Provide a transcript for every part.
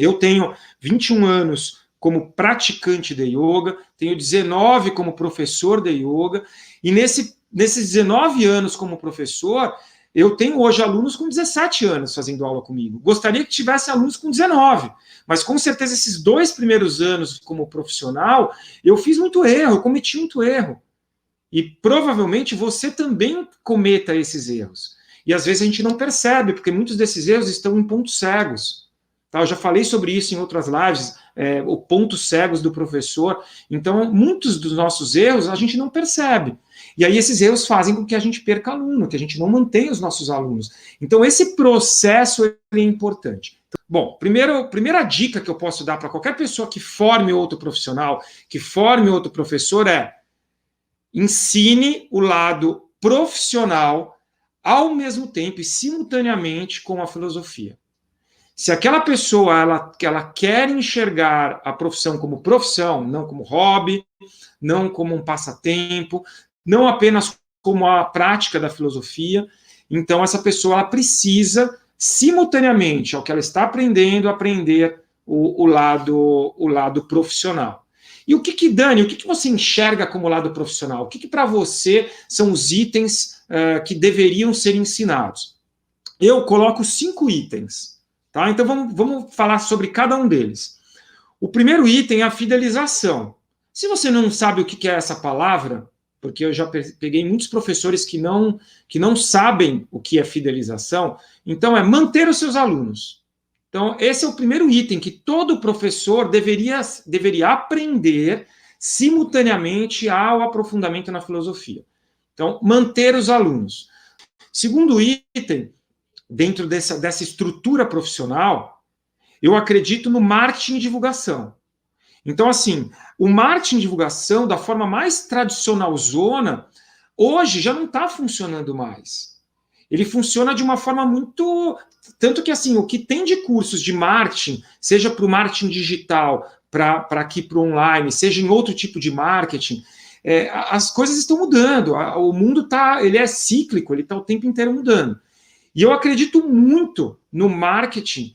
Eu tenho 21 anos como praticante de yoga, tenho 19 como professor de yoga, e nesses 19 anos como professor, eu tenho hoje alunos com 17 anos fazendo aula comigo. Gostaria que tivesse alunos com 19, mas com certeza esses 2 primeiros anos como profissional, eu fiz muito erro, eu cometi muito erro. E provavelmente você também cometa esses erros. E às vezes a gente não percebe, porque muitos desses erros estão em pontos cegos. Tá? Eu já falei sobre isso em outras lives, o pontos cegos do professor. Então, muitos dos nossos erros a gente não percebe. E aí esses erros fazem com que a gente perca aluno, que a gente não mantenha os nossos alunos. Então, esse processo é importante. Bom, primeira dica que eu posso dar para qualquer pessoa que forme outro profissional, que forme outro professor é: ensine o lado profissional ao mesmo tempo e simultaneamente com a filosofia. Se aquela pessoa ela quer enxergar a profissão como profissão, não como hobby, não como um passatempo, não apenas como a prática da filosofia, então essa pessoa ela precisa, simultaneamente ao que ela está aprendendo, aprender o lado profissional. E o que Dani, o que você enxerga como lado profissional? O que para você são os itens que deveriam ser ensinados? Eu coloco 5 itens. Tá? Então vamos falar sobre cada um deles. O primeiro item é a fidelização. Se você não sabe o que é essa palavra, porque eu já peguei muitos professores que não sabem o que é fidelização, então é manter os seus alunos. Então esse é o primeiro item que todo professor deveria aprender simultaneamente ao aprofundamento na filosofia. Então, manter os alunos. Segundo item, dentro dessa estrutura profissional, eu acredito no marketing e divulgação. Então, assim, o marketing e divulgação, da forma mais tradicionalzona, hoje já não está funcionando mais. Ele funciona de uma forma muito... Tanto que, assim, o que tem de cursos de marketing, seja para o marketing digital, para aqui para o online, seja em outro tipo de marketing, as coisas estão mudando. O mundo ele é cíclico, ele está o tempo inteiro mudando. E eu acredito muito no marketing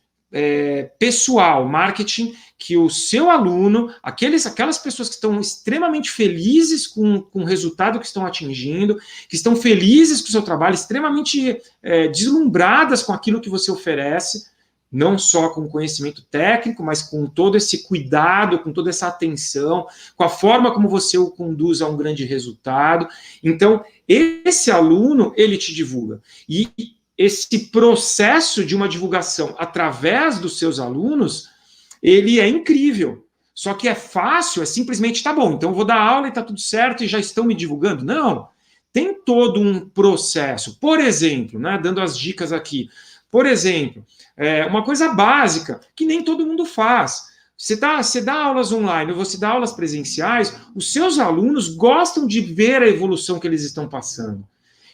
pessoal, marketing que o seu aluno, aquelas pessoas que estão extremamente felizes com o resultado que estão atingindo, que estão felizes com o seu trabalho, extremamente deslumbradas com aquilo que você oferece, não só com conhecimento técnico, mas com todo esse cuidado, com toda essa atenção, com a forma como você o conduz a um grande resultado. Então, esse aluno, ele te divulga. E esse processo de uma divulgação através dos seus alunos, ele é incrível. Só que é fácil, é simplesmente, tá bom, então eu vou dar aula e tá tudo certo e já estão me divulgando. Não, tem todo um processo. Por exemplo, né, dando as dicas aqui, por exemplo, uma coisa básica que nem todo mundo faz. Você dá aulas online, você dá aulas presenciais, os seus alunos gostam de ver a evolução que eles estão passando.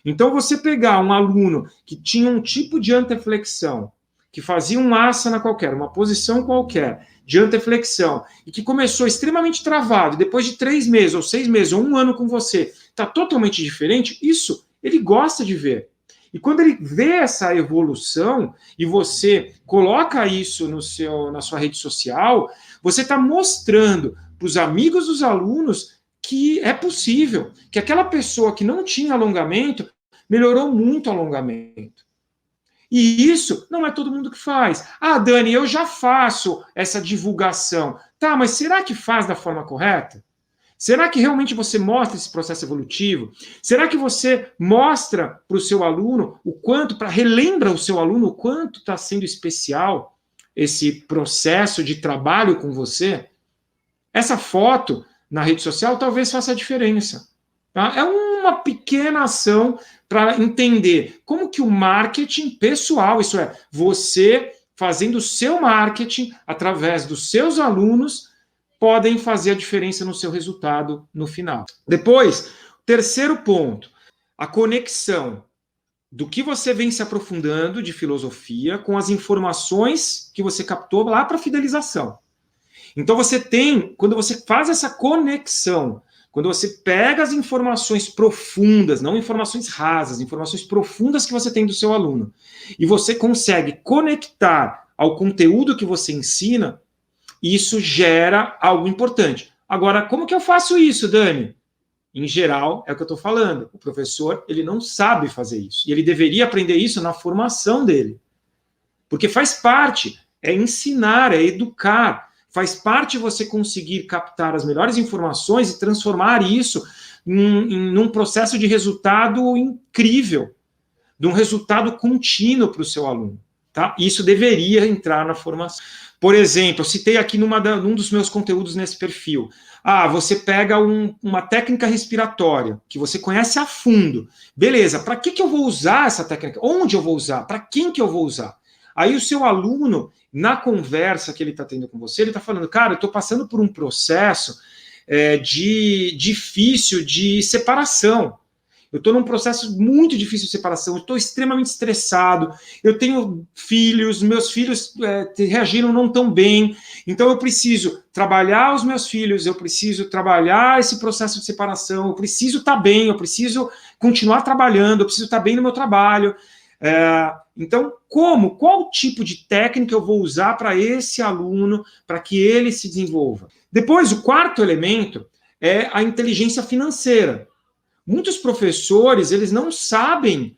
Então, você pegar um aluno que tinha um tipo de anteflexão, que fazia um asana qualquer, uma posição qualquer, de anteflexão, e que começou extremamente travado, depois de 3 meses, ou 6 meses, ou 1 ano com você, está totalmente diferente, isso ele gosta de ver. E quando ele vê essa evolução, e você coloca isso na sua rede social, você está mostrando para os amigos dos alunos que é possível, que aquela pessoa que não tinha alongamento, melhorou muito o alongamento. E isso não é todo mundo que faz. Ah, Dani, eu já faço essa divulgação. Tá, mas será que faz da forma correta? Será que realmente você mostra esse processo evolutivo? Será que você mostra para o seu aluno o quanto, relembra o seu aluno o quanto está sendo especial esse processo de trabalho com você? Essa foto na rede social talvez faça a diferença. Tá? É uma pequena ação para entender como que o marketing pessoal, isso é, você fazendo o seu marketing através dos seus alunos, podem fazer a diferença no seu resultado no final. Depois, terceiro ponto, a conexão do que você vem se aprofundando de filosofia com as informações que você captou lá para a fidelização. Então quando você faz essa conexão, quando você pega as informações profundas, não informações rasas, informações profundas que você tem do seu aluno, e você consegue conectar ao conteúdo que você ensina, isso gera algo importante. Agora, como que eu faço isso, Dani? Em geral, é o que eu estou falando. O professor, ele não sabe fazer isso. E ele deveria aprender isso na formação dele. Porque faz parte, é ensinar, é educar. Faz parte você conseguir captar as melhores informações e transformar isso num processo de resultado incrível, de um resultado contínuo para o seu aluno. Tá? Isso deveria entrar na formação. Por exemplo, eu citei aqui num dos meus conteúdos nesse perfil. Você pega uma técnica respiratória, que você conhece a fundo. Beleza, para que eu vou usar essa técnica? Onde eu vou usar? Para quem que eu vou usar? Aí o seu aluno, na conversa que ele está tendo com você, ele está falando, cara, eu estou passando por um processo difícil de separação. Eu estou num processo muito difícil de separação, eu estou extremamente estressado, eu tenho filhos, meus filhos reagiram não tão bem, então eu preciso trabalhar os meus filhos, eu preciso trabalhar esse processo de separação, eu preciso estar bem, eu preciso continuar trabalhando, eu preciso estar bem no meu trabalho. Então, qual tipo de técnica eu vou usar para esse aluno, para que ele se desenvolva? Depois, o quarto elemento é a inteligência financeira. Muitos professores, eles não sabem,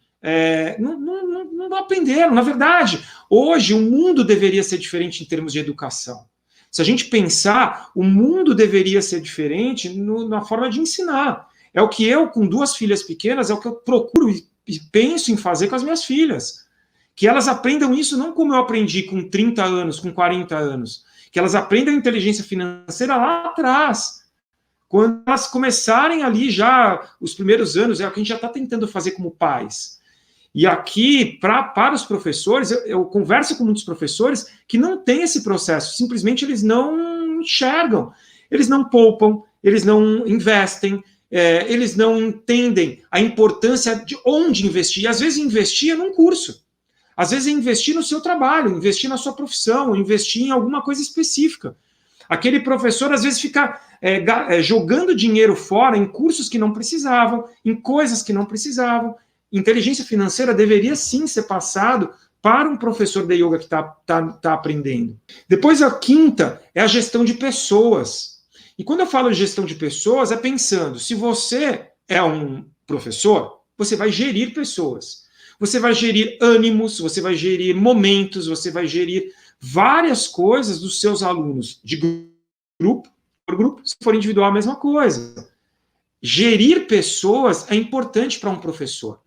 não aprenderam. Na verdade, hoje o mundo deveria ser diferente em termos de educação. Se a gente pensar, o mundo deveria ser diferente na forma de ensinar. É o que eu, com 2 filhas pequenas, é o que eu procuro e penso em fazer com as minhas filhas. Que elas aprendam isso não como eu aprendi com 30 anos, com 40 anos. Que elas aprendam inteligência financeira lá atrás. Quando elas começarem ali já, os primeiros anos, é o que a gente já está tentando fazer como pais. E aqui, para os professores, eu converso com muitos professores que não têm esse processo, simplesmente eles não enxergam, eles não poupam, eles não investem, eles não entendem a importância de onde investir. E às vezes investir é num curso, às vezes é investir no seu trabalho, investir na sua profissão, investir em alguma coisa específica. Aquele professor, às vezes, fica jogando dinheiro fora em cursos que não precisavam, em coisas que não precisavam. Inteligência financeira deveria, sim, ser passado para um professor de yoga que está aprendendo. Depois, a quinta é a gestão de pessoas. E quando eu falo de gestão de pessoas, é pensando, se você é um professor, você vai gerir pessoas. Você vai gerir ânimos, você vai gerir momentos, você vai gerir várias coisas dos seus alunos, de grupo por grupo, se for individual, a mesma coisa. Gerir pessoas é importante para um professor.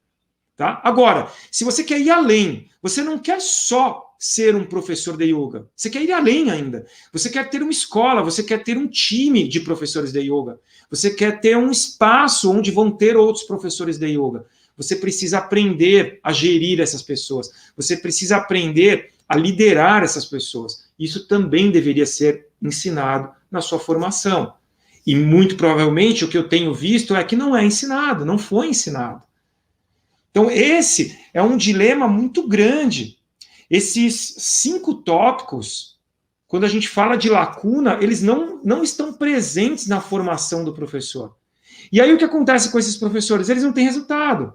Tá? Agora, se você quer ir além, você não quer só ser um professor de yoga, você quer ir além ainda. Você quer ter uma escola, você quer ter um time de professores de yoga, você quer ter um espaço onde vão ter outros professores de yoga. Você precisa aprender a gerir essas pessoas, você precisa aprender a liderar essas pessoas. Isso também deveria ser ensinado na sua formação. E muito provavelmente o que eu tenho visto é que não é ensinado, não foi ensinado. Então esse é um dilema muito grande. Esses 5 tópicos, quando a gente fala de lacuna, eles não estão presentes na formação do professor. E aí o que acontece com esses professores? Eles não têm resultado.